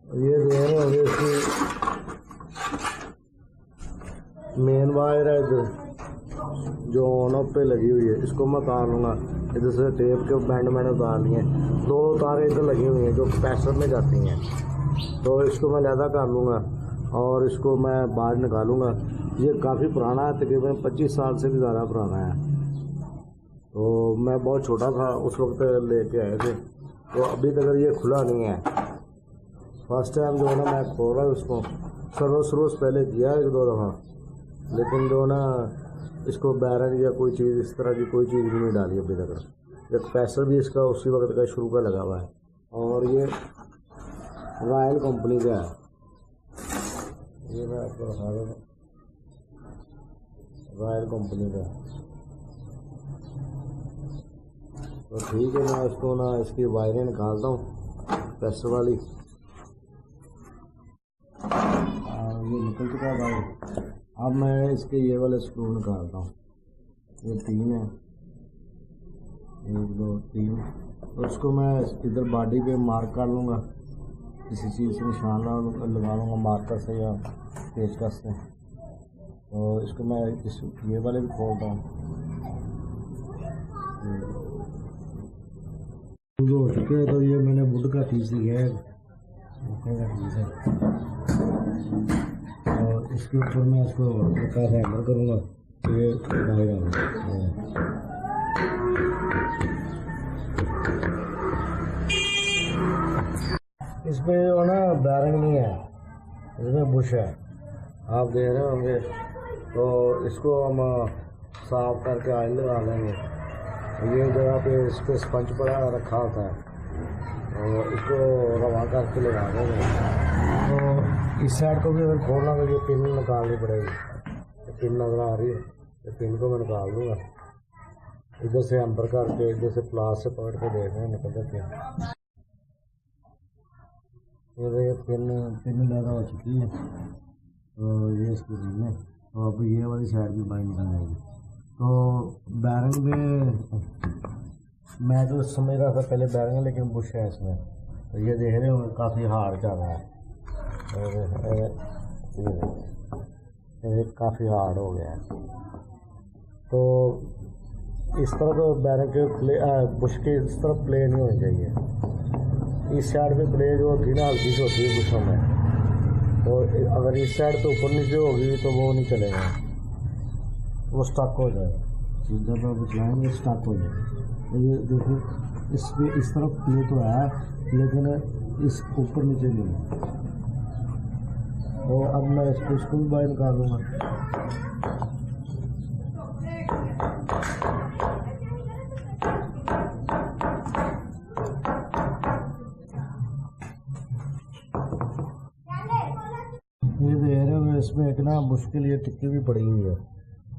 ये जो है ना इसकी मेन वायर है जो ऑन ऑफ पे लगी हुई है, इसको मैं उतार लूँगा। इधर से टेप के बैंड मैंने उतार लिए हैं। 2 तारें इधर लगी हुई हैं जो कैपेसिटर में जाती हैं, तो इसको मैं लैदा कर लूँगा और इसको मैं बाहर निकालूँगा। ये काफ़ी पुराना है, तकरीबन 25 साल से भी ज़्यादा पुराना है। तो मैं बहुत छोटा था उस वक्त लेके आए थे, तो अभी तक ये खुला नहीं है। फर्स्ट टाइम जो है ना मैं खोल रहा हूँ उसको। सर्विस पहले किया 1-2 दफ़ा, लेकिन जो ना इसको बैरन या कोई चीज़ इस तरह की कोई चीज़ भी नहीं डाली अभी तक। एक पैसा भी इसका उसी वक्त का शुरू का लगा हुआ है, और ये रॉयल कंपनी का है। ये मैं आपको दिखा दूँ, रॉयल कंपनी का। तो ठीक है, मैं इसको ना इसकी वायरें निकालता हूँ पैसे वाली। ये निकल चुका है भाई। अब मैं इसके ये वाले स्क्रू निकालता हूँ। ये 3 है, 1 2 3। तो उसको मैं इधर बॉडी पे मार्क कर लूँगा, किसी चीज़ से निशान लगा लूँगा मार्कर से या पेचकस से। तो इसको मैं इस ये वाले भी खोलता हूँ। हो चुके हैं, तो ये मैंने वुड का पीस लिया है, और इसके ऊपर मैं इसको हल्का सा हैमर करूँगा, ये बाहर आएगा। इसमें जो ना बैरिंग नहीं है, इसमें बुश है, आप देख रहे होंगे। तो इसको हम साफ करके ऑयल लगा लेंगे। ये जगह पे इस पर स्पंज पड़ा रखा होता है, और इसको रवा करके लगा देंगे। तो इस साइड को भी अगर खोलना तो ये पिन निकालनी पड़ेगी। पिन नजर आ रही है, तो पिन को मैं निकाल दूँगा। इधर से अंदर करके इधर से प्लास से पकड़ के देख रहे हैं निकल जाते हैं। ये पिन ज़्यादा हो चुकी है, तो ये इसकी पिन है। तो अब ये वाली साइड भी बाहर निकल जाएगी। तो बैरिंग में मैं तो समझ रहा था पहले बैरिंग है, लेकिन बुश है इसमें। तो ये देख रहे हो काफ़ी हार्ड चल रहा है, ये काफ़ी हार्ड हो गया है। तो इस तरह तो बैरिंग के बुश के इस तरफ प्ले नहीं होनी चाहिए। इस साइड पे प्ले जो होती है ना हल्की सी होती है बुशों में, तो अगर इस साइड पे ऊपर नीचे होगी तो वो नहीं चलेगा, वो स्टक हो जाएगा। जब आप चलाएंगे स्टक हो जाएगा। ये देखो इस तरफ प्ले तो है, लेकिन इस ऊपर नीचे नहीं है। तो अब मैं इसको स्क्रू बाहर निकालूंगा। ये देख रहे हो इसमें एक ना मुश्किल ये टिक्की भी पड़ी हुई है,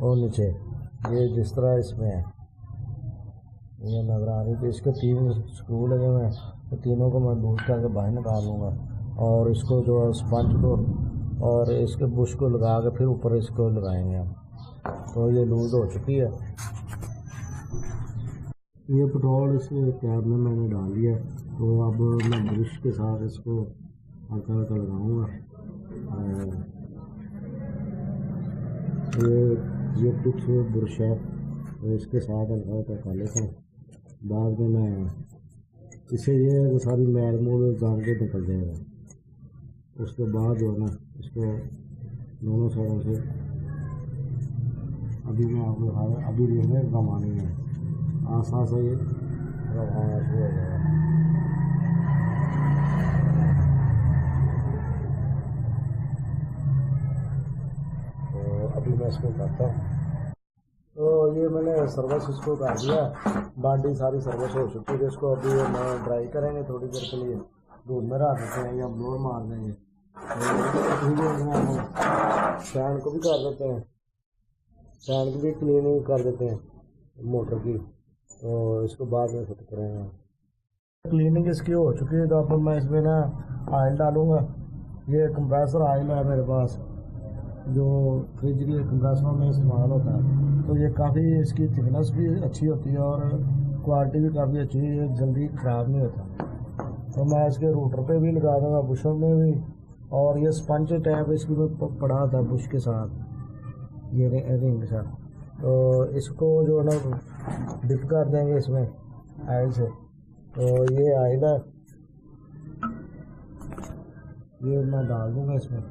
और नीचे ये जिस तरह इसमें है ये नजर आ रही थी। इसके 3 स्क्रू लगे हुए हैं, तो तीनों को मैं लूज करके बाहर निकाल लूँगा, और इसको जो स्पंज को और इसके बुश को लगा के फिर ऊपर इसको लगाएंगे हम। तो ये लूज हो चुकी है। ये पेट्रोल इस कैब में मैंने डाल दिया, तो अब मैं ब्रश के साथ इसको हल्का हल्का लगाऊँगा। ये कुछ ब्रश है, तो इसके साथ हल्का हल्का कर लेता हूँ। बाद में मैं इसे ये सारी मैल मूल जान के निकल जाएगा। उसके बाद जो है ना इसको दोनों साइडों से अभी मैं आपको दिखाया, अभी देखने कमाने में आसान से ये रवाना शुरू हो जाएगा। तो अभी मैं इसको करता हूँ। तो ये मैंने सर्विस इसको कर दिया, बॉडी सारी सर्विस हो चुकी है। इसको अभी मैं ड्राई करेंगे थोड़ी देर के लिए, धूप में रख देते हैं या ब्लोर मार देंगे। फैन को भी कर देते हैं, फैन की भी क्लीनिंग कर देते हैं मोटर की, तो इसको बाद में फिट करेंगे। क्लीनिंग इसकी हो चुकी है, तो अब मैं इसमें ना ऑयल डालूँगा। ये कंप्रेसर ऑयल है मेरे पास, जो फ्रिज के कंप्रेसरों में इस्तेमाल होता है। तो ये काफ़ी इसकी थिकनेस भी अच्छी होती है और क्वालिटी भी काफ़ी अच्छी है, जल्दी ख़राब नहीं होता। तो मैं इसके रूटर पे भी लगा दूँगा, बुशों में भी। और ये स्पंज टैप इसकी में पड़ा था बुश के साथ, ये रिंग के साथ। तो इसको जो है ना डिप कर देंगे इसमें आयल से। तो ये आएगा, ये मैं डाल दूँगा इसमें।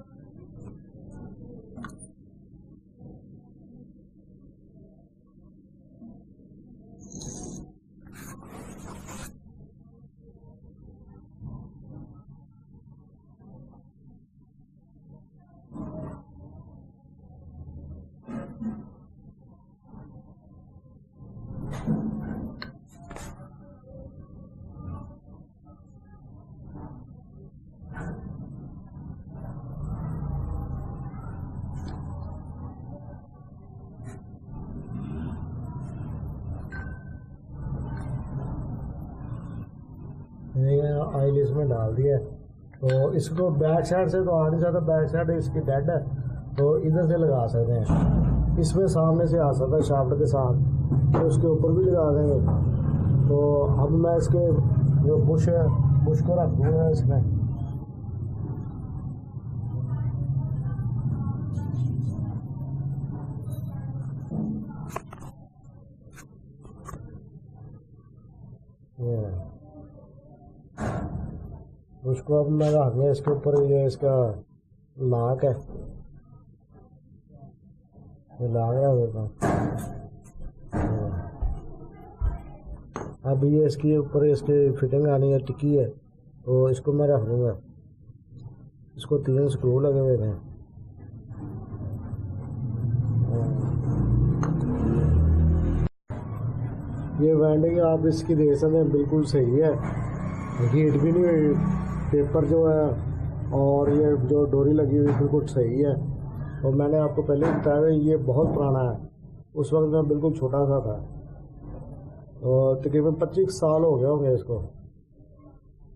ये ऑयल इसमें डाल दिया। तो इसको बैक साइड से तो आ नहीं सकता, बैक साइड इसकी डेड है, तो इधर से लगा सकते हैं। इसमें सामने से आ सकता है शाफ्ट के साथ, तो उसके ऊपर भी लगा देंगे। तो अब मैं इसके जो बुश है, बुश को रख दूँगा इसमें। उसको अब मैं रख दिया इसके ऊपर। ये इसका लाक है, ये लाग रहा होगा। अब ये इसके ऊपर इसकी फिटिंग आनी है, टिकी है, तो इसको मैं रख दूँगा। इसको 3 स्क्रू लगे हुए थे। ये वेंडिंग आप इसकी देख सकते हैं, बिल्कुल सही है, हीट भी नहीं हुई। पेपर जो है और ये जो डोरी लगी हुई बिल्कुल सही है। और मैंने आपको पहले बताया ये बहुत पुराना है, उस वक्त मैं बिल्कुल छोटा सा था। और तकरीबन 25 साल हो गए होंगे इसको।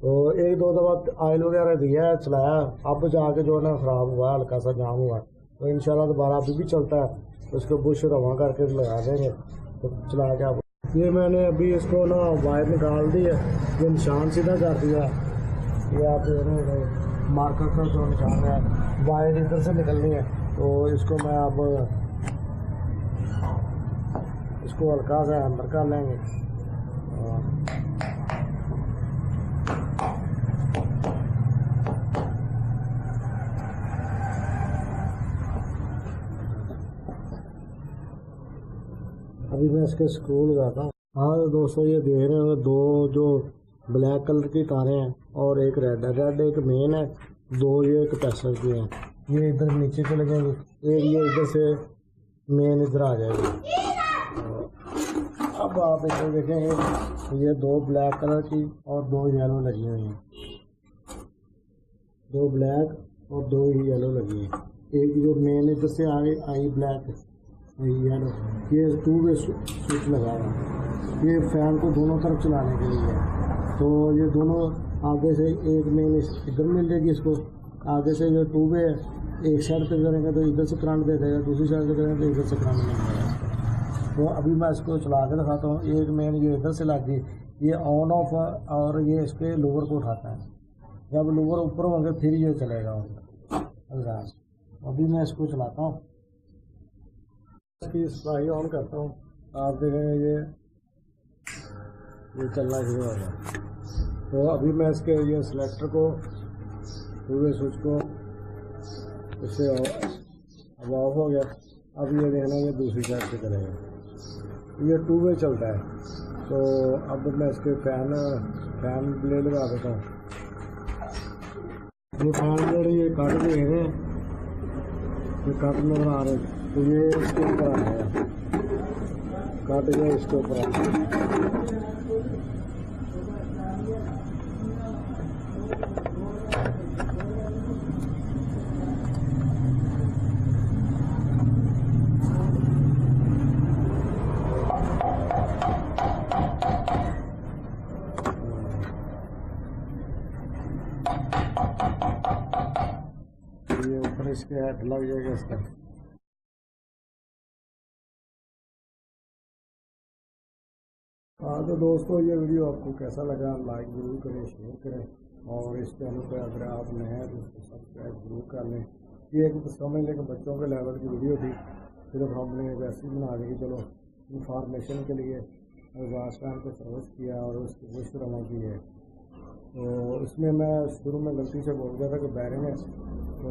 तो 1-2 दफ़ा ऑयल वगैरह दिया है, चलाया, अब जाके जो है ना ख़राब हुआ, हल्का सा जाम हुआ। तो इंशाल्लाह दोबारा अभी भी चलता है, तो उसको बुश रवा करके लगा देंगे, तो चला के आप। ये मैंने अभी इसको ना वायर निकाल दी है, ये निशान सीधा कर दिया। ये आप मार्कर का जो निशान है, वायर इधर से निकलनी है। तो इसको मैं अब इसको हल्का सा अंदर कर लेंगे। अभी मैं इसके स्क्रू लगाता हूँ। हाँ तो दोस्तों ये देख रहे होंगे, 2 जो ब्लैक कलर की तारें हैं और एक रेड है। रेड एक मेन है, 2 ये कैपेसिटर की हैं। ये इधर नीचे चले जाएंगे, एक ये इधर से मेन इधर आ जाएगी। अब आप इधर देखेंगे, ये 2 ब्लैक कलर की और 2 येलो लगी हुई हैं। 2 ब्लैक और 2 ही येलो लगी हैं। एक जो मेन इधर से आई ब्लैक येलो, ये 2 वे स्विच लगा रहा है। ये फैन को दोनों तरफ चलाने के लिए है। तो ये दोनों आगे से एक मेन इधर मिल जाएगी इसको, आगे से जो 2 वे एक साइड पे करेंगे तो इधर से करंट दे देगा, दूसरी साइड पे करेंगे तो इधर से करंट मिल जाएगा। तो अभी मैं इसको चला के दिखाता हूँ। एक मेन ये इधर से लग गई, ये ऑन ऑफ, और ये इसके लोअर को उठाता है। जब लोअर ऊपर होंगे फिर ये चलेगा। अभी मैं इसको चलाता हूँ, इसकी स्प्राई ऑन करता हूँ। आप देखेंगे ये चलना शुरू हो गया। तो अभी मैं इसके ये सिलेक्टर को, पूरे स्विच को इससे अब ऑफ हो गया। अब ये देखना ये दूसरी साइड से चलेगा, ये 2 वे चलता है। तो अब मैं इसके फैन ब्लेड लगा देता हूँ। ये फैन ब्लेड ये कट दे रहे हैं, ये कट नजर आ रहे हैं। तो ये इसके ऊपर आ गया, काट गया, इसके ऊपर आ गया। ये ऊपर इसके हेड लग जाएगा इसका। हाँ तो दोस्तों ये वीडियो आपको कैसा लगा, लाइक जरूर करें, शेयर करें। और इस चैनल पर अगर आप नए हैं तो उसको सब्सक्राइब जरूर कर लें। ये एक समझ लें कि बच्चों के लेवल की वीडियो थी, सिर्फ हमने वैसे ही बना दी कि चलो इंफॉर्मेशन के लिए अफगानिस्तान को सर्विस किया और उसकी खुश रवा की है। तो इसमें मैं शुरू में गलती से बोल गया था कि बैरिंग है, तो